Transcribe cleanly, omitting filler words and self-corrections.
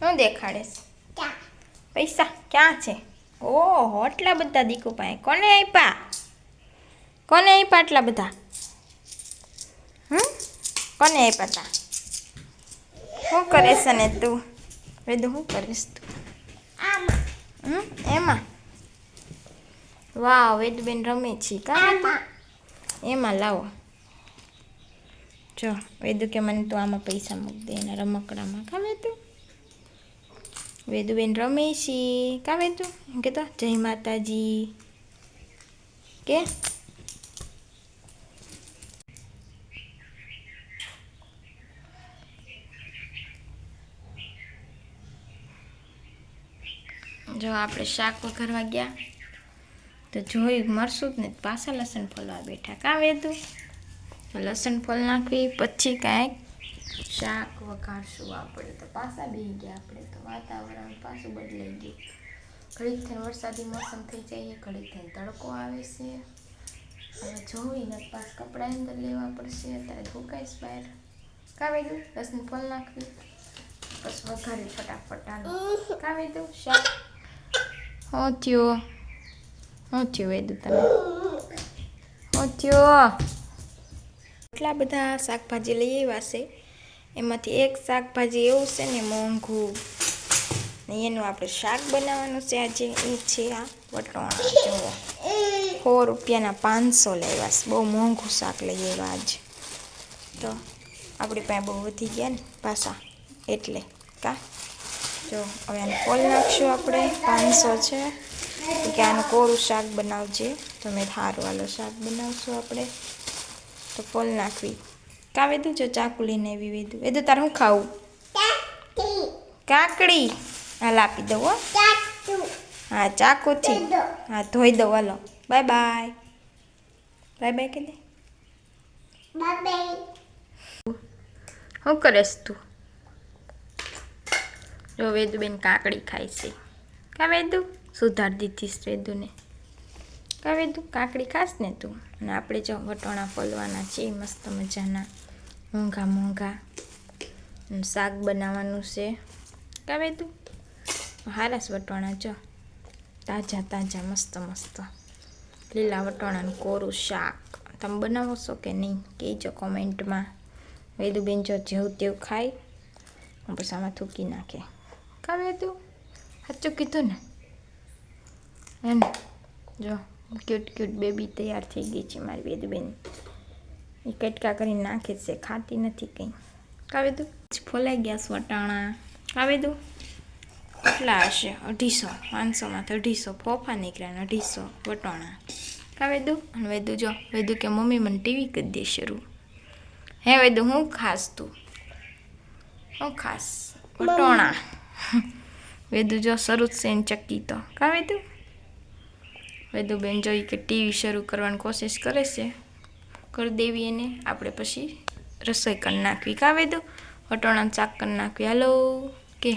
હું દેખાડીશ પૈસા ક્યાં છે? ઓહો આટલા બધા દીકુ પાસે કોને આપ્યા? કોને આપ્યા આટલા બધા? કોને આપ્યા તા? શું કરીશ ને તું? વેદુ શું કરીશ તું? એમાં વાહ વેદુબેન રમે છે કા? એમાં લાવો જો વેદુ કે મને તું આમાં પૈસા મૂક દે એના રમકડામાં કા વેદુ? વેદુબેન રમે છે કા વેદુ? એમ કે તો જય માતાજી કે જો આપણે શાક વઘારવા ગયા તો જોઈ મરશું જ ને પાછા લસણ ફોલવા બેઠા કા વેદુ? લસણ ફોલ નાખવી પછી કાંઈક શાક વઘારશું આપણે તો પાછા બેસી ગયા. આપણે તો વાતાવરણ પાછું બદલાઈ ગયું. ઘડીક થઈને વરસાદી મોસમ થઈ જાય, ઘડીક થઈને તડકો આવે છે. હવે જોઈને પાસ કપડાં અંદર લેવા પડશે. અત્યારે ધોકાઈશ બહાર કા વેદુ? લસણ ફોલ નાખવી બસ વઘારી ફટાફટ આલો કા વેદુ? શાક શું થયું? શું થયું વેદુ તમે? શું થયું? એટલા બધા શાકભાજી લઈ આવ્યા છે, એમાંથી એક શાકભાજી એવું છે ને મોંઘું ને એનું આપણે શાક બનાવવાનું છે આજે. એ છે આ વટોણા. જુઓ 100 રૂપિયાના 500 લેવા છે. બહુ મોંઘું શાક લઈ આવ્યા આજે. તો આપણી પાસે બહુ વધી ગયા ને પાછા એટલે કા જો હવે આને ફોલ નાખશું આપણે. 500 છે કે આનું કોરું શાક બનાવજે. તો મેં સારું વાલો શાક બનાવશું આપણે તો ફોલ નાખવી કા વેદુ? જો ચાકુ લઈને આવી વેદુ. વેદુ તારે શું ખાવું? કાકડી. હાલ આપી દઉં હો. હા ચાકુથી. હા ધોઈ દઉં હાલો. Bye bye. બાય બાય કે દે. શું કરેશ તું? જો વેદુબેન કાકડી ખાય છે કા વેદુ? સુધાર દીધીશ વેદુને કા વેદુ? કાકડી ખાસ ને તું? અને આપણે જો વટોણા ફોલવાના છે મસ્ત મજાના મોંઘા મોંઘા. શાક બનાવવાનું છે કા વેદુ? હારાસ વટોણા જો તાજા તાજા મસ્ત મસ્ત લીલા વટોણાનું કોરું શાક. તમે બનાવો છો કે નહીં કહેજો કોમેન્ટમાં. વેદુબેન જો જેવું તેવું ખાય પછી આમાં થૂકી નાખે કા વેદુ? સાચું કીધું ને એને? જો ક્યુટ ક્યુટ બેબી તૈયાર થઈ ગઈ છે મારી વેદુબેન. એ કટકા કરીને નાખે છે, ખાતી નથી કંઈ કા વેદુ? ફોલાઈ ગયા વટાણા કા વેદુ? કેટલા હશે? 250. 500માંથી 250 ફોફા નીકળ્યા, 250 વટોણા કા વેદુ? અને વેદુ જો વેદુ કે મમ્મી મને ટીવી કરી દે શરૂ. હે વેદુ હું ખાસ તું? શું ખાસ? વટોણા. વેદુ જો શરૂ જ છે ને ચક્કી તો કા વેદુ? વેદુબેન જોઈ કે ટીવી શરૂ કરવાની કોશિશ કરે છે. કરી દેવી એને આપણે પછી રસોઈ કરી નાખવી કા વેદુ? વટોણાનું શાક કરી નાખવી હાલો કે